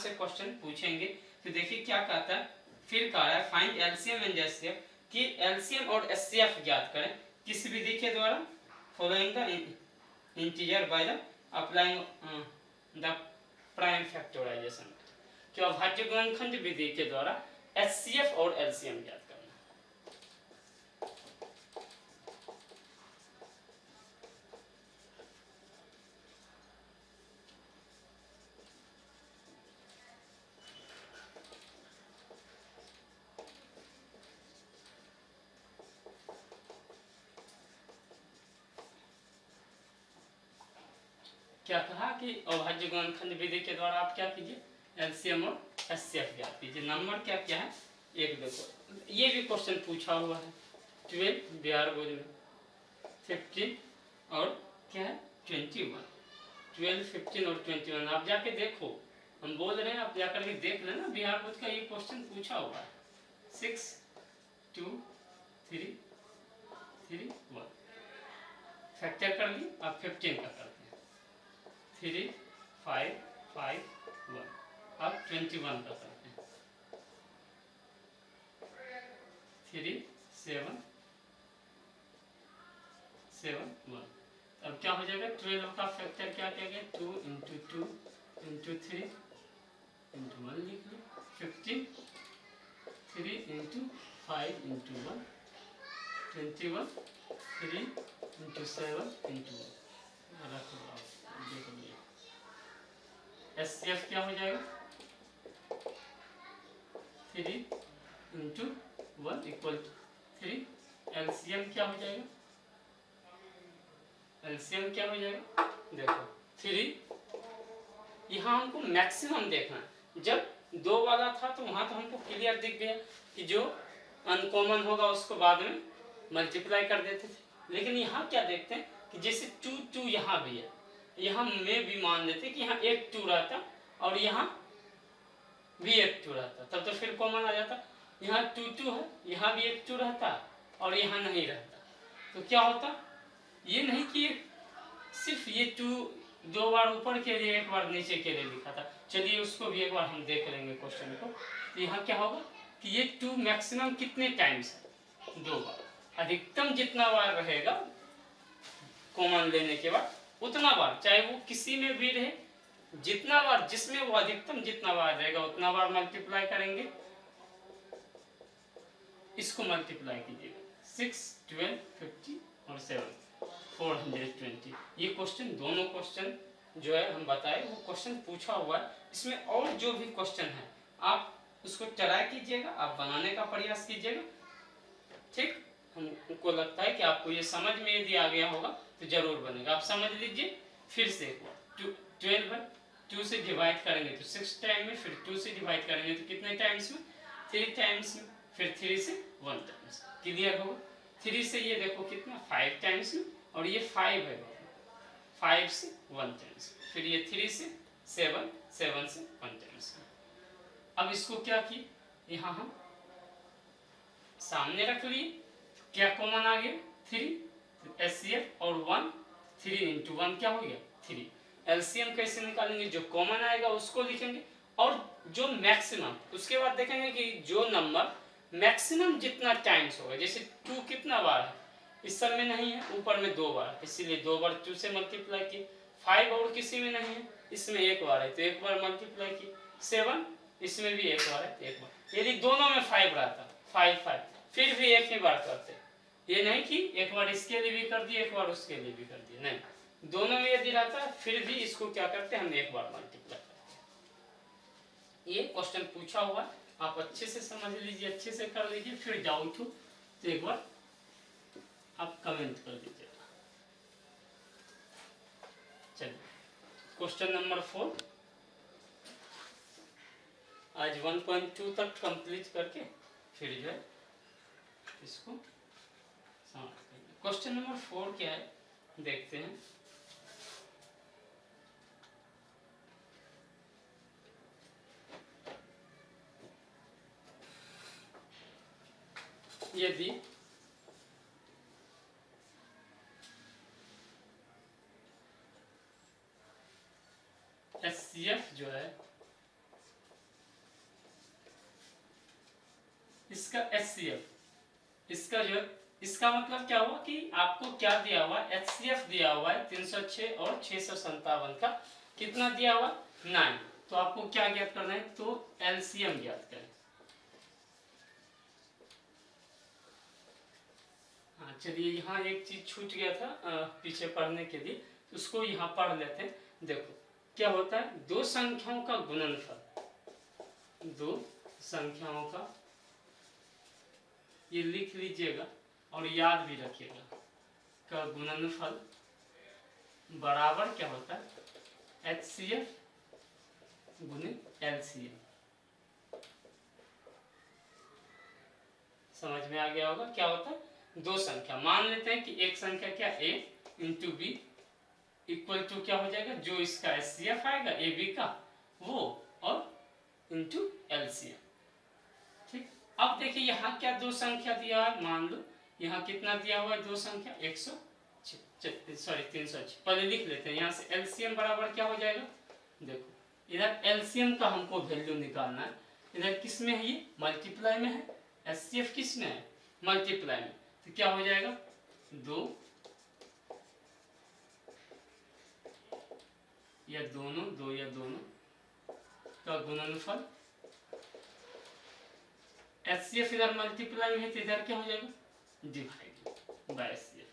से क्वेश्चन पूछेंगे। तो देखिए क्या कहता है, फिर कह रहा है फाइंड एलसीएम एंड एचसीएफ, कि एलसीएम और एचसीएफ ज्ञात करें किस विधि के द्वारा, following the integer by the applying the prime factorisation, कि अभाज्य गुणनखंड विधि के द्वारा एचसीएफ और एलसीएम ज्ञात करना। क्या कहा कि अभाज्य गुणनखंड विधि के द्वारा आप क्या कीजिए, एलसीएम और एचसीएफ ज्ञात कीजिए। नंबर क्या क्या है, एक देखो, ये भी क्वेश्चन पूछा हुआ है 12 बिहार बोर्ड में, 15 और क्या है 21, 12, 15 और 21। आप जाके देखो, हम बोल रहे हैं आप जाकर के देख लेना, बिहार बोर्ड का ये क्वेश्चन पूछा हुआ है। 6, 2, 3, 3, 1 फैक्टर कर दी, आप 15 का करते हैं, 3, 5, 5, 1, अब 21 का करते हैं, 3, 7, 7, 1। अब क्या हो जाएगा, 12 का फैक्टर क्या कहेंगे, 2 इंटू 2 इंटू 3 इंटू 1 लिख लो, 15, 3 into 5 into 1, 21, 3 into 7 into 1। HCF क्या हो जाएगा, 3 इंटू 1 इक्वल 3। एलसीएम क्या हो जाएगा, एलसीएम क्या हो जाएगा, देखो 3, यहाँ हमको मैक्सिमम देखना है। जब 2 वाला था तो वहां तो हमको क्लियर दिख गया कि जो अनकॉमन होगा उसको बाद में मल्टीप्लाई कर देते थे, लेकिन यहाँ क्या देखते हैं कि जैसे 2, 2 यहाँ भी है, यहाँ में भी मान लेते कि यहाँ एक 2 रहता और यहाँ भी एक 2 रहता, तब तो फिर कॉमन आ जाता। यहाँ 2, 2 है, यहाँ भी एक 2 रहता और यहाँ नहीं रहता, तो क्या होता, ये नहीं कि सिर्फ ये 2 बार ऊपर के लिए 1 बार नीचे के लिए लिखा था। चलिए उसको भी एक बार हम देख लेंगे क्वेश्चन को। तो यहाँ क्या होगा कि ये 2 मैक्सिमम कितने टाइम्स है, 2 बार, अधिकतम जितना बार रहेगा कॉमन लेने के बाद उतना बार, चाहे वो किसी में भी रहे, जितना बार जिसमें वो अधिकतम जितना बार रहेगा उतना बार मल्टीप्लाई करेंगे, इसको मल्टीप्लाई कीजिएगा, 6, 12, 50 और 7, 420। ये क्वेश्चन, दोनों क्वेश्चन जो है हम बताए वो क्वेश्चन पूछा हुआ है। इसमें और जो भी क्वेश्चन है आप उसको ट्राई कीजिएगा, आप बनाने का प्रयास कीजिएगा, ठीक। हमको लगता है कि आपको ये समझ में यदि आ गया होगा तो जरूर बनेगा। आप समझ लीजिए फिर से, 12 है, 2 से डिवाइड करेंगे तो 6 टाइम में, फिर 2 से डिवाइड करेंगे तो कितने टाइम्स में, 3 टाइम्स में, फिर 3 से 1 टाइम्स। क्लियर होगा। 3 से ये देखो कितना 5 टाइम्स में, और ये 5 है, 5 से 1 टाइम्स, फिर ये 3 से 7, 7 से 1 टाइम्स। अब इसको क्या किए, यहाँ हम सामने रख लिए, क्या कॉमन आ गया 3, एचसीएफ और 1, 3 इंटू 1 क्या हो गया 3। एलसीएम कैसे निकालेंगे, जो कॉमन आएगा उसको लिखेंगे और जो मैक्सिमम, उसके बाद देखेंगे कि जो नंबर मैक्सिमम जितना टाइम्स होगा, जैसे 2 कितना बार है, इस सब में नहीं है, ऊपर में 2 बार, इसीलिए 2 बार 2 से मल्टीप्लाई किए। 5 और किसी में नहीं है, इसमें 1 बार है तो 1 बार मल्टीप्लाई किए। 7 इसमें भी 1 बार है तो 1 बार। यदि दोनों में 5 रहता, 5, 5, फिर भी एक ही बार करते, ये नहीं कि एक बार इसके लिए भी कर दिए एक बार उसके लिए भी कर दिए, नहीं, दोनों में यदि रहता फिर भी इसको क्या करते, हम 1 बार मल्टीप्लाई करते। ये क्वेश्चन पूछा हुआ, आप अच्छे से समझ लीजिए, अच्छे से कर लीजिए, फिर डाउट हो तो एक बार आप कमेंट कर दीजिएगा। चलिए क्वेश्चन नंबर 4, आज 1.2 तक कंप्लीट करके फिर जो है इसको समाप्त करेंगे। क्वेश्चन नंबर 4 क्या है देखते हैं। यदि एचसीएफ जो है इसका HCF, इसका जो, इसका मतलब क्या हुआ कि आपको क्या दिया हुआ है, HCF दिया हुआ है 306 और 657 का कितना दिया हुआ 9। तो आपको क्या ज्ञात करना है, तो LCM ज्ञात करें। हाँ चलिए, यहाँ एक चीज छूट गया था पीछे पढ़ने के लिए, उसको यहाँ पढ़ लेते हैं। देखो क्या होता है, दो संख्याओं का गुणनफल, दो संख्याओं का, ये लिख लीजिएगा और याद भी रखिएगा, का गुणनफल बराबर क्या होता है, HCF गुने LCM। समझ में आ गया होगा क्या होता है, दो संख्या मान लेते हैं कि एक संख्या क्या A into B equal to क्या हो जाएगा, जो इसका HCF आएगा AB का वो, और इंटू LCM। ठीक, अब देखिए यहाँ क्या दो संख्या दिया है, मान लो यहाँ कितना दिया हुआ है, दो संख्या 306, पहले लिख लेते हैं। यहाँ से LCM बराबर क्या हो जाएगा, देखो इधर LCM का हमको वैल्यू निकालना है, इधर किस में है, ये मल्टीप्लाई में है, HCF किस में है, मल्टीप्लाई में, तो क्या हो जाएगा, दो या दोनों, दो या दोनों का गुणनफल, HCF इधर मल्टीप्लाई में है तो इधर क्या हो जाएगा, डिवाइड बाय HCF।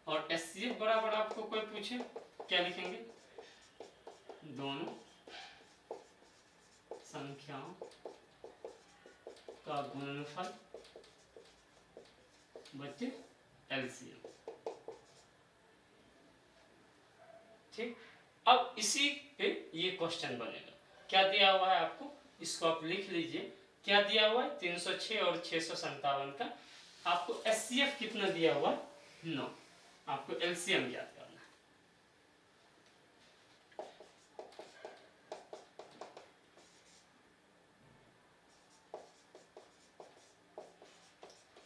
और HCF बराबर आपको कोई पूछे क्या लिखेंगे, दोनों संख्याओं का गुणनफल बच्चे LCM। ठीक, अब इसी पे ये क्वेश्चन बनेगा, क्या दिया हुआ है आपको, इसको आप लिख लीजिए, क्या दिया हुआ है 306 और 657 का, आपको HCF कितना दिया हुआ है 9, आपको LCM ज्ञात करना है।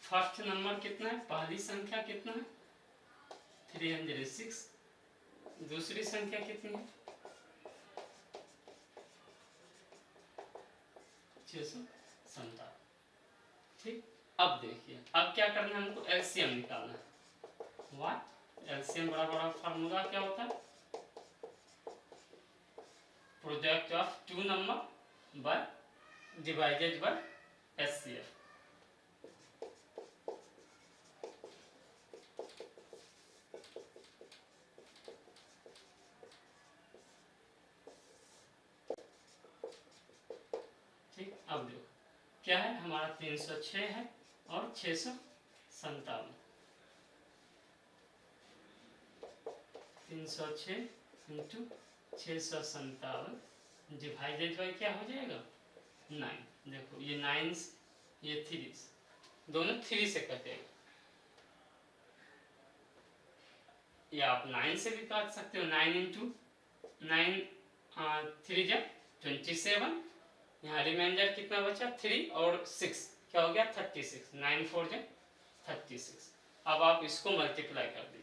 फर्स्ट नंबर कितना है, पहली संख्या कितना है 306, दूसरी संख्या कितनी है 657। ठीक, अब देखिए अब क्या करना है, हमको LCM निकालना है। व्हाट, LCM बराबर फार्मूला क्या होता है, product of two number by divided by HCF। ठीक, अब देखो क्या है, हमारा 306 है और 657, 306 इंटू 657 डिवाइडेड बाई क्या हो जाएगा 9। देखो ये 9, ये 3, दोनों 3 से कटेगा, या आप 9 से भी काट सकते हो, 9 इंटू 9 3 जब 27, यहाँ रिमाइंडर कितना बचा 3 और 6 क्या हो गया 36, 9 4 जब 36। अब आप इसको मल्टीप्लाई कर दीजिए,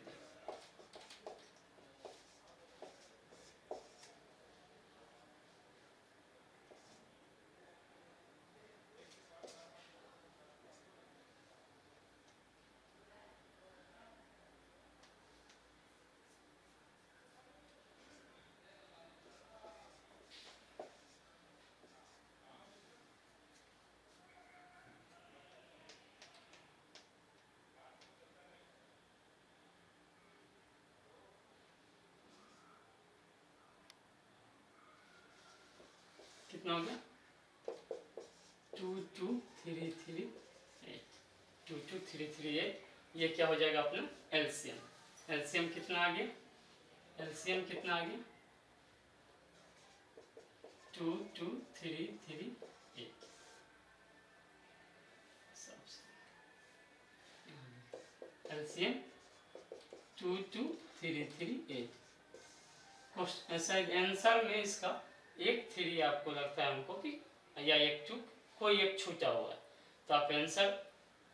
कितना हो गया 22338, 22338, ये क्या हो जाएगा अपना LCM। LCM कितना आ गया, LCM कितना आ गया 22338, LCM 22338। शायद आंसर में इसका एक 3 आपको लगता है हमको कि, या एक चूक कोई एक छूटा हुआ है, तो आप आंसर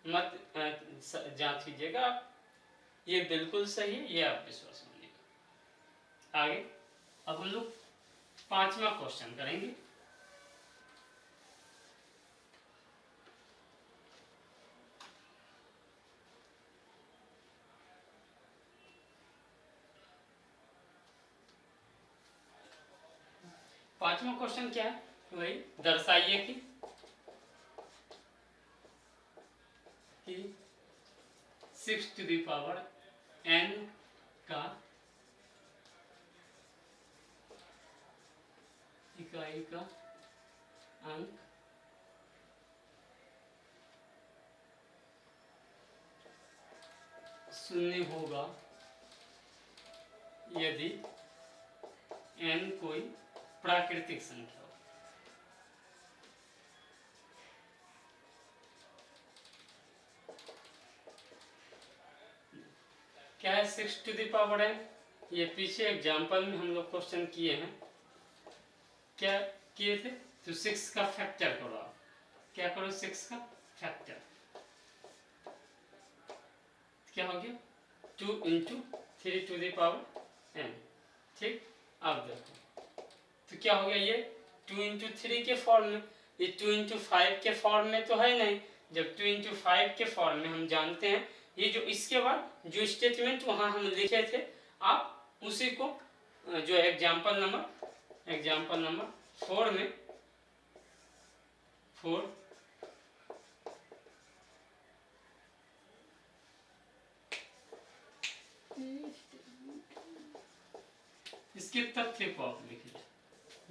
मत जांच कीजिएगा, आप ये बिल्कुल सही है, ये आप विश्वास मानिएगा। आगे अब हम लोग 5वां क्वेश्चन करेंगे। पांचवा क्वेश्चन क्या है, वही दर्शाइए कि 6 टू द पावर n का इकाई का अंक शून्य होगा यदि n कोई प्राकृतिक संख्या हो। क्या है 6 टू द पावर n? ये पीछे एग्जाम्पल में हम लोग क्वेश्चन किए हैं, क्या किए थे, तो 6 का फैक्टर करो आप, क्या करो 6 का फैक्टर, क्या हो गया 2 into 3 to the power n। ठीक, अब देखो तो क्या हो गया, ये 2 इंटू 3 के फॉर्म में, ये 2 इंटू 5 के फॉर्म में तो है नहीं। जब 2 इंटू 5 के फॉर्म में हम जानते हैं, ये जो इसके बाद जो स्टेटमेंट वहां हम लिखे थे, आप उसी को जो एग्जाम्पल नंबर 4 में 4 इसके तथ्य को आप लिखिए,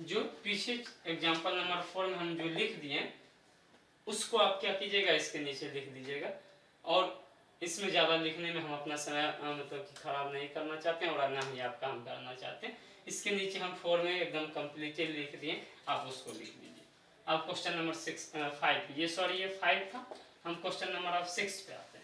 जो पीछे एग्जाम्पल नंबर 4 में हम जो लिख दिए उसको आप क्या कीजिएगा, इसके नीचे लिख दीजिएगा। और इसमें ज़्यादा लिखने में हम अपना समय मतलब कि खराब नहीं करना चाहते हैं और ना ही आप काम करना चाहते हैं। इसके नीचे हम 4 में एकदम कम्प्लीटली लिख दिए, आप उसको लिख दीजिए। अब क्वेश्चन नंबर 5, ये सॉरी ये 5 था, हम क्वेश्चन नंबर 6 पे आते हैं।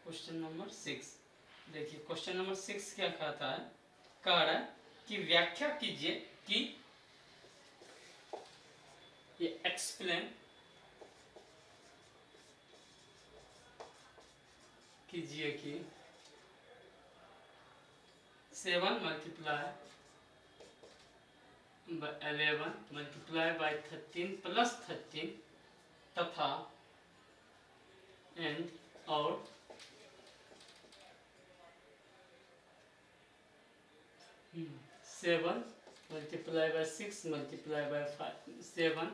क्वेश्चन नंबर 6 देखिए, क्वेश्चन नंबर 6 क्या कहता है, कह रहा है कि व्याख्या कीजिए कि ये एक्सप्लेन कीजिए कि 7 मल्टीप्लाई 11 मल्टीप्लाई बाई 13 प्लस 13 तथा एंड और 7 multiply by 6 multiply by 5, 7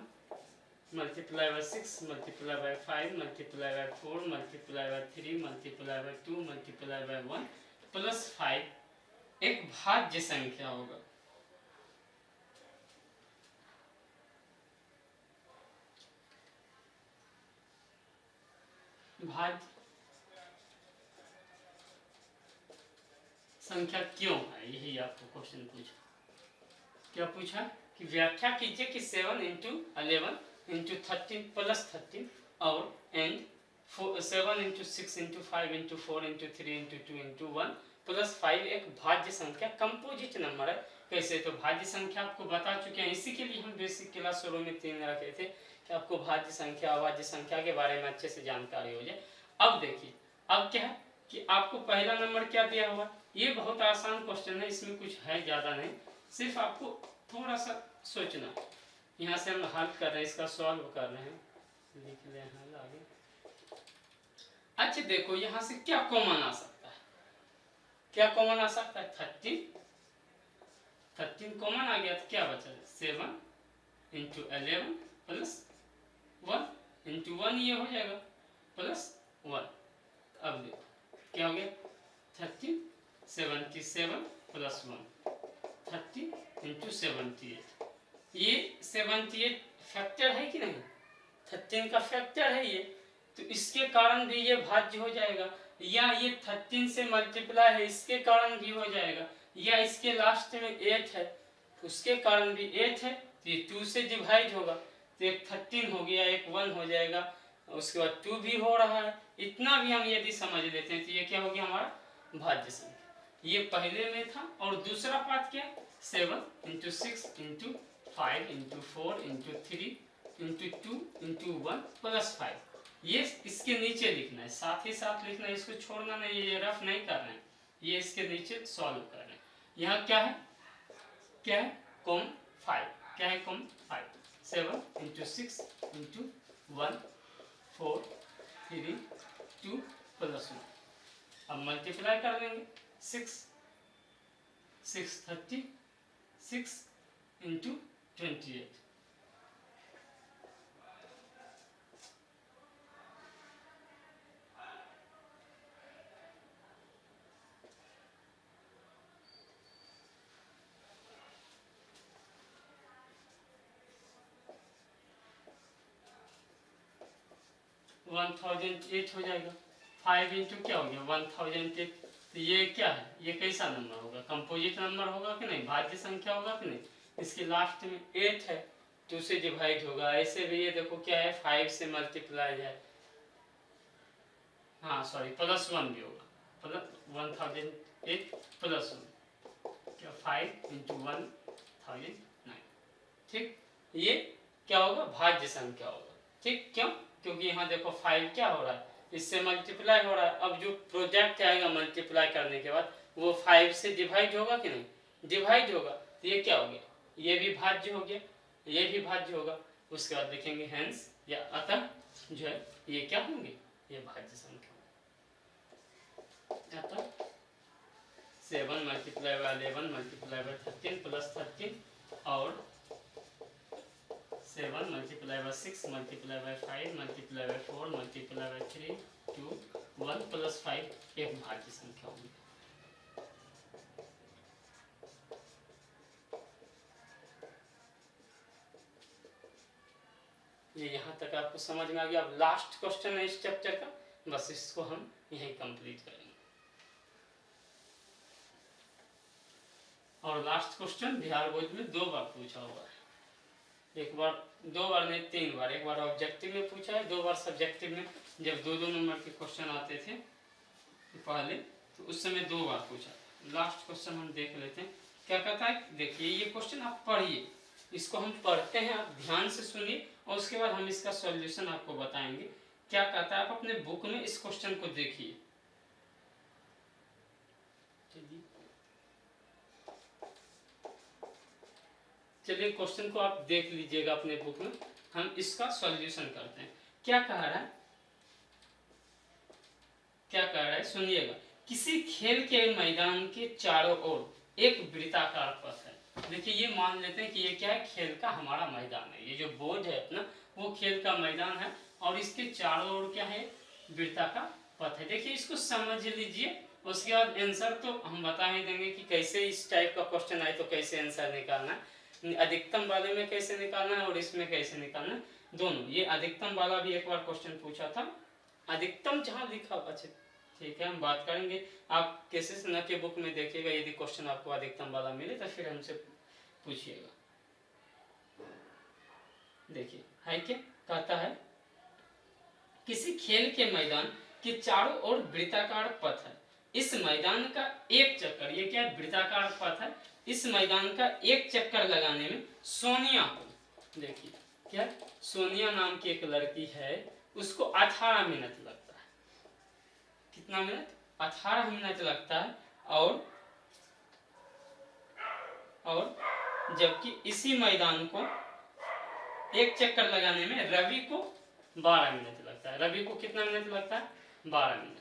multiply by 6 multiply by 5 multiply by 4 multiply by 3 multiply by 2 multiply by 1 plus 5 एक भाज्य संख्या होगा। भाज्य संख्या क्यों है, यही आपको क्वेश्चन पूछा। क्या पूछा कि व्याख्या कीजिए कि 7 इंटू 11 इंटू 13 प्लस 13 और and 7 into 6 into 5 into 4 into 3 into 2 into 1 plus 5 एक भाज्य संख्या कंपोजिट नंबर है। कैसे, तो भाज्य संख्या आपको बता चुके हैं, इसी के लिए हम बेसिक क्लास शुरू में 3 रखे थे कि आपको भाज्य संख्या अभाज्य संख्या के बारे में अच्छे से जानकारी हो जाए। अब देखिए, अब क्या है कि आपको पहला नंबर क्या दिया हुआ, ये बहुत आसान क्वेश्चन है, इसमें कुछ है ज़्यादा नहीं, सिर्फ आपको थोड़ा सा सोचना। यहाँ से हम हल कर रहे हैं, इसका सॉल्व कर रहे हैं, लिख ले हल आगे। अच्छा देखो, यहाँ से क्या कॉमन आ सकता है, क्या कॉमन आ सकता है, 13 कॉमन आ गया तो क्या बचा, 7 इंटू 11 प्लस 1 इंटू 1 ये हो जाएगा प्लस 1। अब देखो क्या हो गया, 13 77 प्लस 1 30 इंटू 78, ये 78 फैक्टर है कि नहीं, 13 का फैक्टर है ये, तो इसके कारण भी ये भाज्य हो जाएगा। या ये 13 से मल्टीप्लाई है इसके कारण भी हो जाएगा, या इसके लास्ट में 8 है उसके कारण भी 8 है, तो ये 2 से डिवाइड होगा, तो एक 13 हो गया, एक 1 हो जाएगा, उसके बाद 2 भी हो रहा है। इतना भी हम यदि समझ लेते हैं तो ये क्या हो गया हमारा भाज्य संख्या। ये पहले में था। और दूसरा पार्ट क्या, 7 × 6 × 5 × 4 × 3 × 2 × 1 + 5, ये इसके नीचे लिखना है, साथ ही साथ लिखना है, इसको छोड़ना नहीं, ये रफ नहीं करना है, ये इसके नीचे सॉल्व करना है। यहाँ क्या है, क्या है कॉम 5, क्या है कॉम 5, 7 × 6 × 1 4 3 2 + 1। अब मल्टीप्लाई कर देंगे, 6 30 6 × 28, 1008 हो जाएगा। 5 × क्या हो गया 1008, तो ये क्या है, ये कैसा नंबर होगा, कंपोजिट नंबर होगा कि नहीं, भाज्य संख्या होगा कि नहीं। इसके लास्ट में 8 है, 2 से डिवाइड होगा। ऐसे भी ये देखो क्या है 5 से मल्टीप्लाई है, हाँ सॉरी +1 भी होगा, +1008 +1 क्या 5 × 1009, ठीक। ये क्या होगा भाज्य संख्या होगा, ठीक। क्यों, क्योंकि यहाँ देखो 5 क्या हो रहा है, इससे मल्टीप्लाई हो रहा है। अब जो प्रोडक्ट आएगा मल्टीप्लाई करने के बाद वो 5 से डिवाइड होगा कि नहीं, डिवाइड होगा, तो ये क्या हो गया, ये भी भाज्य हो गया, ये भी भाज्य होगा। उसके बाद लिखेंगे हेंस या अतः जो है ये क्या होंगे, ये भाज्य संख्या। अतः 7 × 11 × 13 + 13 और 7 × 6 × 5 × 4 × 3 2 1 + 5 एक भाज्य संख्या होगी। ये यहाँ तक आपको समझ में आ गया। अब लास्ट क्वेश्चन है इस चैप्टर का, बस इसको हम यहीं कंप्लीट करेंगे। और लास्ट क्वेश्चन बिहार बोर्ड में 2 बार पूछा हुआ है, एक बार 2 बार नहीं 3 बार, एक बार ऑब्जेक्टिव में पूछा है, 2 बार सब्जेक्टिव में, जब 2-2 नंबर के क्वेश्चन आते थे पहले, तो उस समय 2 बार पूछा। लास्ट क्वेश्चन हम देख लेते हैं क्या कहता है। देखिए ये क्वेश्चन आप पढ़िए, इसको हम पढ़ते हैं, आप ध्यान से सुनिए और उसके बाद हम इसका सॉल्यूशन आपको बताएंगे क्या कहता है। आप अपने बुक में इस क्वेश्चन को देखिए। चलिए क्वेश्चन को आप देख लीजिएगा अपने बुक में, हम इसका सॉल्यूशन करते हैं। क्या कह रहा है, क्या कह रहा है सुनिएगा। किसी खेल के मैदान के चारों ओर एक वृत्ताकार पथ है। देखिए ये मान लेते हैं कि ये क्या है, खेल का हमारा मैदान है, ये जो बोर्ड है अपना वो खेल का मैदान है और इसके चारों ओर क्या है, वृत्ताकार पथ है। देखिए इसको समझ लीजिए, उसके बाद आंसर तो हम बता ही देंगे कि कैसे इस टाइप का क्वेश्चन आए तो कैसे आंसर निकालना है, अधिकतम वाले में कैसे निकालना है और इसमें कैसे निकालना है, दोनों। ये अधिकतम वाला भी एक बार क्वेश्चन पूछा था, अधिकतम जहाँ लिखा, अच्छा ठीक है हम बात करेंगे। आप केसेस न के बुक में देखिएगा, यदि क्वेश्चन आपको अधिकतम वाला मिले तो फिर हमसे पूछिएगा। देखिए है क्या कहता है, किसी खेल के मैदान के चारों ओर वृत्ताकार पथ है, इस मैदान का एक चक्कर, ये क्या वृत्ताकार पथ है, इस मैदान का एक चक्कर लगाने में सोनिया को, देखिए क्या सोनिया नाम की एक लड़की है, उसको 18 मिनट लगता है। कितना मिनट, 18 मिनट लगता है। और जबकि इसी मैदान को एक चक्कर लगाने में रवि को 12 मिनट लगता है। रवि को कितना मिनट लगता है, 12 मिनट,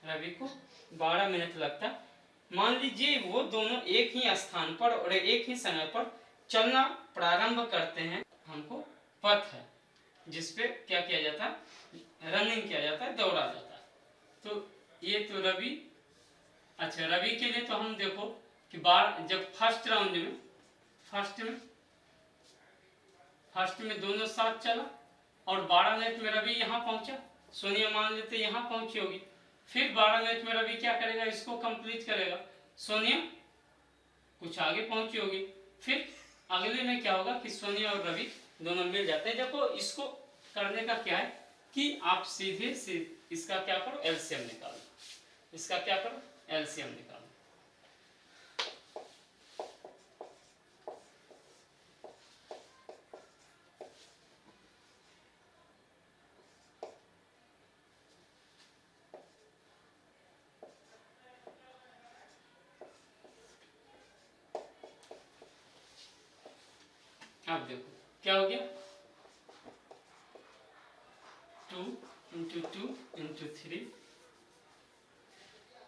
रवि को 12 मिनट लगता है। मान लीजिए वो दोनों एक ही स्थान पर और एक ही समय पर चलना प्रारंभ करते हैं। हमको पथ है जिसपे क्या किया जाता है, रनिंग किया जाता है, दौड़ा जाता है। तो ये तो रवि, अच्छा रवि के लिए तो हम देखो कि जब फर्स्ट राउंड में फर्स्ट में दोनों साथ चला और 12 मिनट में रवि यहाँ पहुंचा, सोनिया मान लेते यहाँ पहुंची होगी, फिर 12 मिनट में रवि क्या करेगा, इसको कंप्लीट करेगा। सोनिया कुछ आगे पहुंची होगी। फिर अगले में क्या होगा कि सोनिया और रवि दोनों मिल जाते हैं। देखो इसको करने का क्या है कि आप सीधे इसका क्या करो, एलसीएम निकालो। इसका क्या करो, एलसीएम निकालो। आप देखो क्या हो गया, 2 × 2 × 3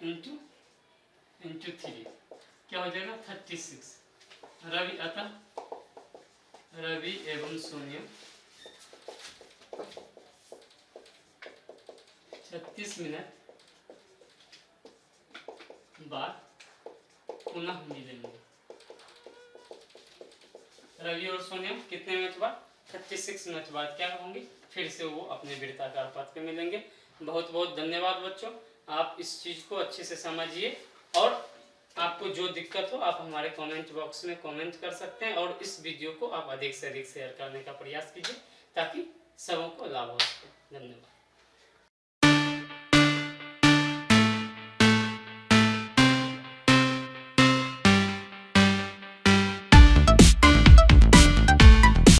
× 3 क्या हो जाएगा, 36। रवि अतः रवि एवं सोनिया 36 मिनट बाद पुनः मिलेंगे। रवि और सोनिया कितने मिनट बाद, 36 मिनट बाद क्या होंगे, फिर से वो अपने वृत्ताकार पथ पे मिलेंगे। बहुत बहुत धन्यवाद बच्चों, आप इस चीज़ को अच्छे से समझिए और आपको जो दिक्कत हो आप हमारे कमेंट बॉक्स में कमेंट कर सकते हैं और इस वीडियो को आप अधिक से अधिक शेयर करने का प्रयास कीजिए ताकि सबों को लाभ हो सके। धन्यवाद।